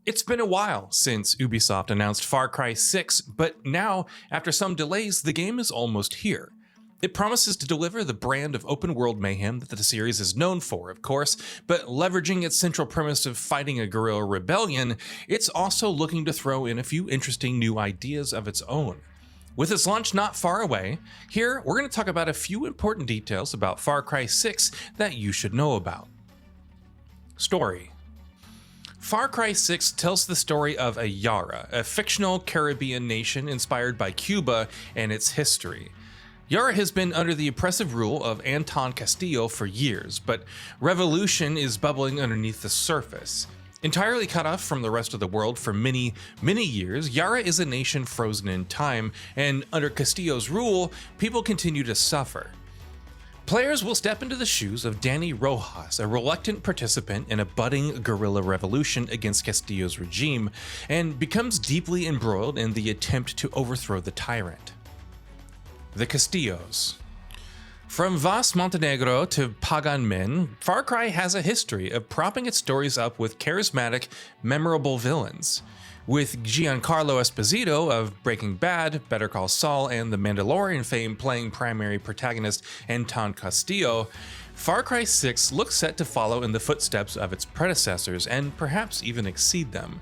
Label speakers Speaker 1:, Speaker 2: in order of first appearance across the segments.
Speaker 1: It's been a while since Ubisoft announced Far Cry 6, but now, after some delays, the game is almost here. It promises to deliver the brand of open-world mayhem that the series is known for, of course, but leveraging its central premise of fighting a guerrilla rebellion, it's also looking to throw in a few interesting new ideas of its own. With its launch not far away, here we're going to talk about a few important details about Far Cry 6 that you should know about. Story. Far Cry 6 tells the story of a Yara, a fictional Caribbean nation inspired by Cuba and its history. Yara has been under the oppressive rule of Anton Castillo for years, but revolution is bubbling underneath the surface. Entirely cut off from the rest of the world for many years, Yara is a nation frozen in time, and under Castillo's rule, people continue to suffer. Players will step into the shoes of Dani Rojas, a reluctant participant in a budding guerrilla revolution against Castillo's regime, and becomes deeply embroiled in the attempt to overthrow the tyrant. The Castillos. From Vas Montenegro to Pagan Min, Far Cry has a history of propping its stories up with charismatic, memorable villains. With Giancarlo Esposito of Breaking Bad, Better Call Saul, and The Mandalorian fame playing primary protagonist Anton Castillo, Far Cry 6 looks set to follow in the footsteps of its predecessors and perhaps even exceed them.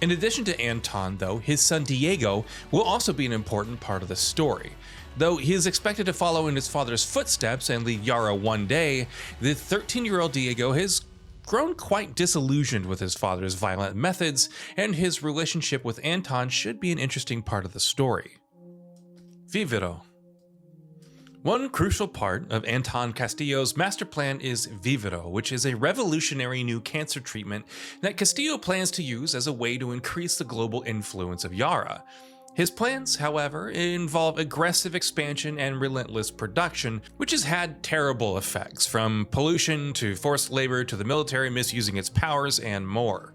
Speaker 1: In addition to Anton, though, his son Diego will also be an important part of the story. Though he is expected to follow in his father's footsteps and lead Yara one day, the 13-year-old Diego has grown quite disillusioned with his father's violent methods, and his relationship with Anton should be an interesting part of the story. Vivero. One crucial part of Anton Castillo's master plan is Vivero, which is a revolutionary new cancer treatment that Castillo plans to use as a way to increase the global influence of Yara. His plans, however, involve aggressive expansion and relentless production, which has had terrible effects, from pollution to forced labor to the military misusing its powers and more.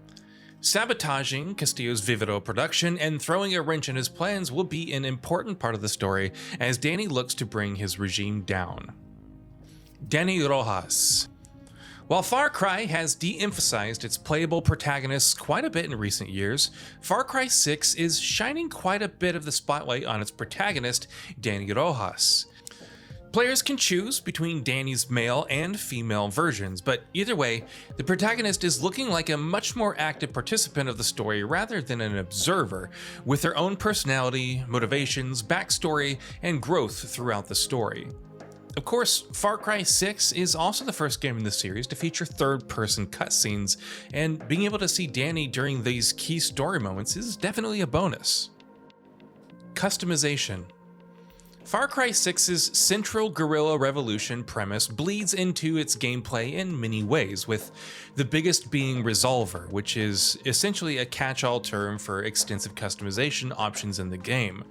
Speaker 1: Sabotaging Castillo's Vivero production and throwing a wrench in his plans will be an important part of the story as Dani looks to bring his regime down. Dani Rojas. While Far Cry has de-emphasized its playable protagonists quite a bit in recent years, Far Cry 6 is shining quite a bit of the spotlight on its protagonist, Dani Rojas. Players can choose between Dani's male and female versions, but either way, the protagonist is looking like a much more active participant of the story rather than an observer, with their own personality, motivations, backstory, and growth throughout the story. Of course, Far Cry 6 is also the first game in the series to feature third-person cutscenes, and being able to see Dani during these key story moments is definitely a bonus. Customization. Far Cry 6's central guerrilla revolution premise bleeds into its gameplay in many ways, with the biggest being Resolver, which is essentially a catch-all term for extensive customization options in the game.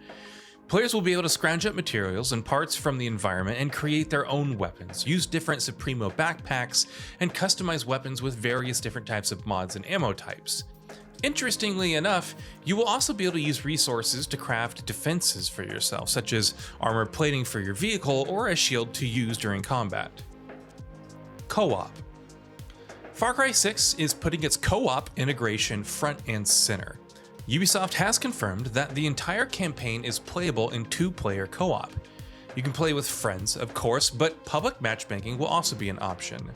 Speaker 1: Players will be able to scrounge up materials and parts from the environment and create their own weapons, use different Supremo backpacks, and customize weapons with various different types of mods and ammo types. Interestingly enough, you will also be able to use resources to craft defenses for yourself, such as armor plating for your vehicle or a shield to use during combat. Co-op. Far Cry 6 is putting its co-op integration front and center. Ubisoft has confirmed that the entire campaign is playable in two-player co-op. You can play with friends, of course, but public matchmaking will also be an option.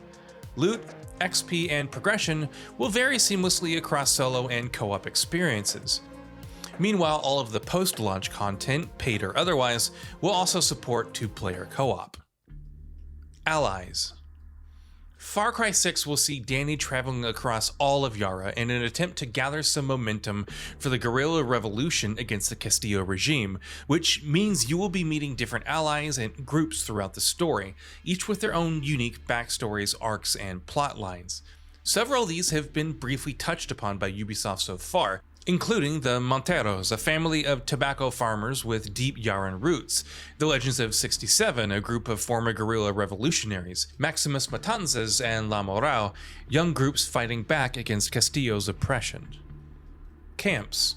Speaker 1: Loot, XP, and progression will vary seamlessly across solo and co-op experiences. Meanwhile, all of the post-launch content, paid or otherwise, will also support two-player co-op. Allies. Far Cry 6 will see Dani traveling across all of Yara in an attempt to gather some momentum for the guerrilla revolution against the Castillo regime, which means you will be meeting different allies and groups throughout the story, each with their own unique backstories, arcs, and plot lines. Several of these have been briefly touched upon by Ubisoft so far, including the Monteros, a family of tobacco farmers with deep Yaran roots, the Legends of 67, a group of former guerrilla revolutionaries, Maximus Matanzas and La Moral, young groups fighting back against Castillo's oppression. Camps.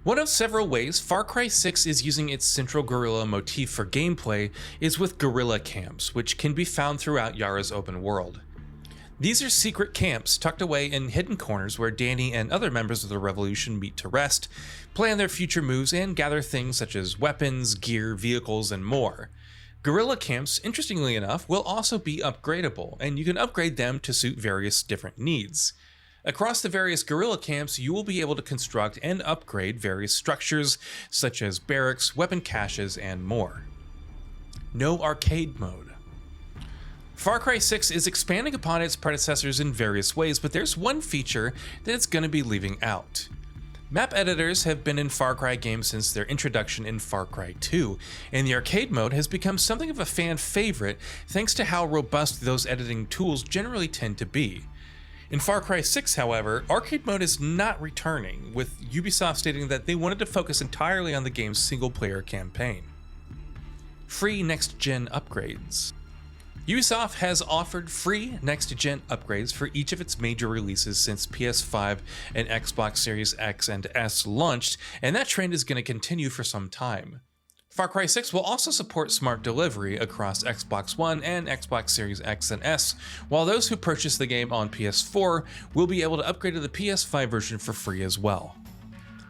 Speaker 1: One of several ways Far Cry 6 is using its central guerrilla motif for gameplay is with guerrilla camps, which can be found throughout Yara's open world. These are secret camps tucked away in hidden corners where Danny and other members of the Revolution meet to rest, plan their future moves, and gather things such as weapons, gear, vehicles, and more. Guerrilla camps, interestingly enough, will also be upgradable, and you can upgrade them to suit various different needs. Across the various guerrilla camps, you will be able to construct and upgrade various structures such as barracks, weapon caches, and more. No arcade mode. Far Cry 6 is expanding upon its predecessors in various ways, but there's one feature that it's going to be leaving out. Map editors have been in Far Cry games since their introduction in Far Cry 2, and the arcade mode has become something of a fan favorite thanks to how robust those editing tools generally tend to be. In Far Cry 6, however, arcade mode is not returning, with Ubisoft stating that they wanted to focus entirely on the game's single-player campaign. Free next-gen upgrades. Ubisoft has offered free next-gen upgrades for each of its major releases since PS5 and Xbox Series X and S launched, and that trend is going to continue for some time. Far Cry 6 will also support smart delivery across Xbox One and Xbox Series X and S, while those who purchase the game on PS4 will be able to upgrade to the PS5 version for free as well.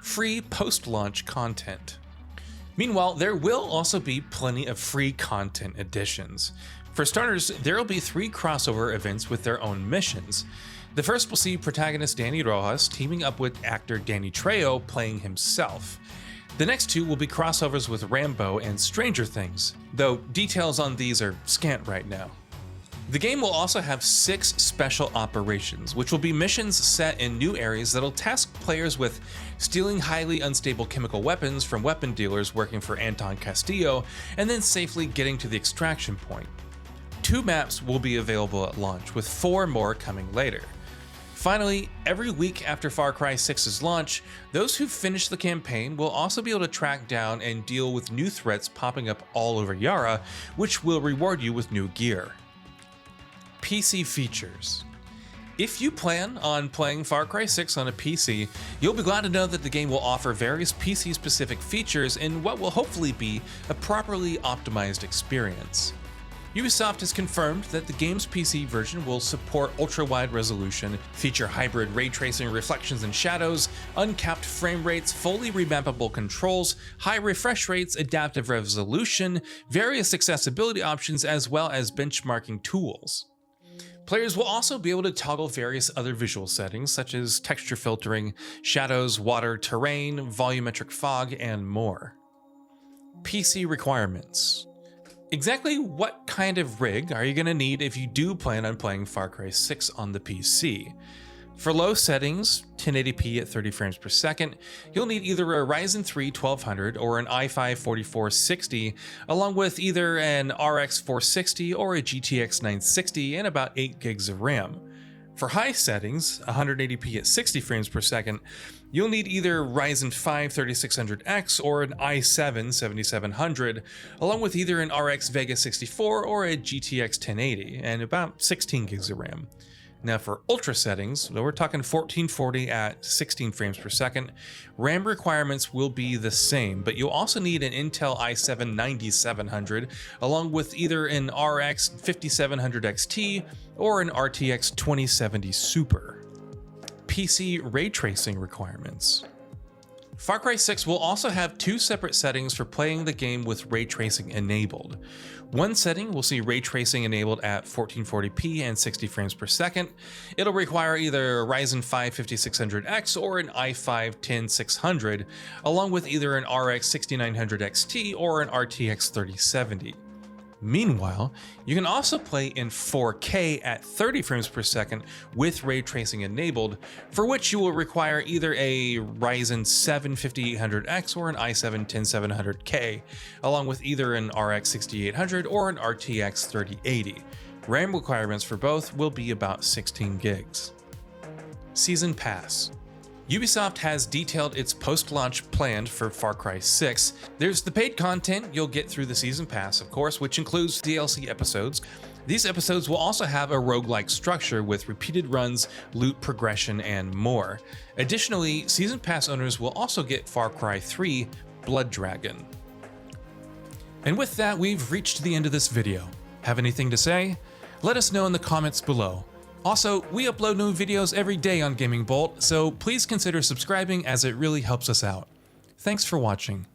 Speaker 1: Free post-launch content. Meanwhile, there will also be plenty of free content additions. For starters, there will be 3 crossover events with their own missions. The first will see protagonist Danny Rojas teaming up with actor Danny Trejo playing himself. The next 2 will be crossovers with Rambo and Stranger Things, though details on these are scant right now. The game will also have 6 special operations, which will be missions set in new areas that'll task players with stealing highly unstable chemical weapons from weapon dealers working for Anton Castillo, and then safely getting to the extraction point. 2 maps will be available at launch, with 4 more coming later. Finally, every week after Far Cry 6's launch, those who finish the campaign will also be able to track down and deal with new threats popping up all over Yara, which will reward you with new gear. PC features. If you plan on playing Far Cry 6 on a PC, you'll be glad to know that the game will offer various PC-specific features in what will hopefully be a properly optimized experience. Ubisoft has confirmed that the game's PC version will support ultra-wide resolution, feature hybrid ray tracing reflections and shadows, uncapped frame rates, fully remappable controls, high refresh rates, adaptive resolution, various accessibility options, as well as benchmarking tools. Players will also be able to toggle various other visual settings such as texture filtering, shadows, water, terrain, volumetric fog, and more. PC requirements. Exactly what kind of rig are you going to need if you do plan on playing Far Cry 6 on the PC? For low settings, 1080p at 30 frames per second, you'll need either a Ryzen 3 1200 or an i5 4460, along with either an RX 460 or a GTX 960 and about 8 gigs of RAM. For high settings, 180p at 60 frames per second, you'll need either Ryzen 5 3600X or an i7 7700, along with either an RX Vega 64 or a GTX 1080, and about 16 gigs of RAM. Now for ultra settings, we're talking 1440 at 16 frames per second, RAM requirements will be the same, but you'll also need an Intel i7 9700, along with either an RX 5700 XT or an RTX 2070 Super. PC ray tracing requirements. Far Cry 6 will also have 2 separate settings for playing the game with ray tracing enabled. One setting will see ray tracing enabled at 1440p and 60 frames per second. It'll require either a Ryzen 5 5600X or an i5 10600, along with either an RX 6900 XT or an RTX 3070. Meanwhile, you can also play in 4K at 30 frames per second with ray tracing enabled, for which you will require either a Ryzen 7 5800X or an i7 10700K, along with either an RX 6800 or an RTX 3080. RAM requirements for both will be about 16 gigs. Season Pass. Ubisoft has detailed its post-launch plan for Far Cry 6. There's the paid content you'll get through the Season Pass, of course, which includes DLC episodes. These episodes will also have a roguelike structure with repeated runs, loot progression, and more. Additionally, Season Pass owners will also get Far Cry 3 Blood Dragon. And with that, we've reached the end of this video. Have anything to say? Let us know in the comments below. Also, we upload new videos every day on Gaming Bolt, so please consider subscribing as it really helps us out. Thanks for watching.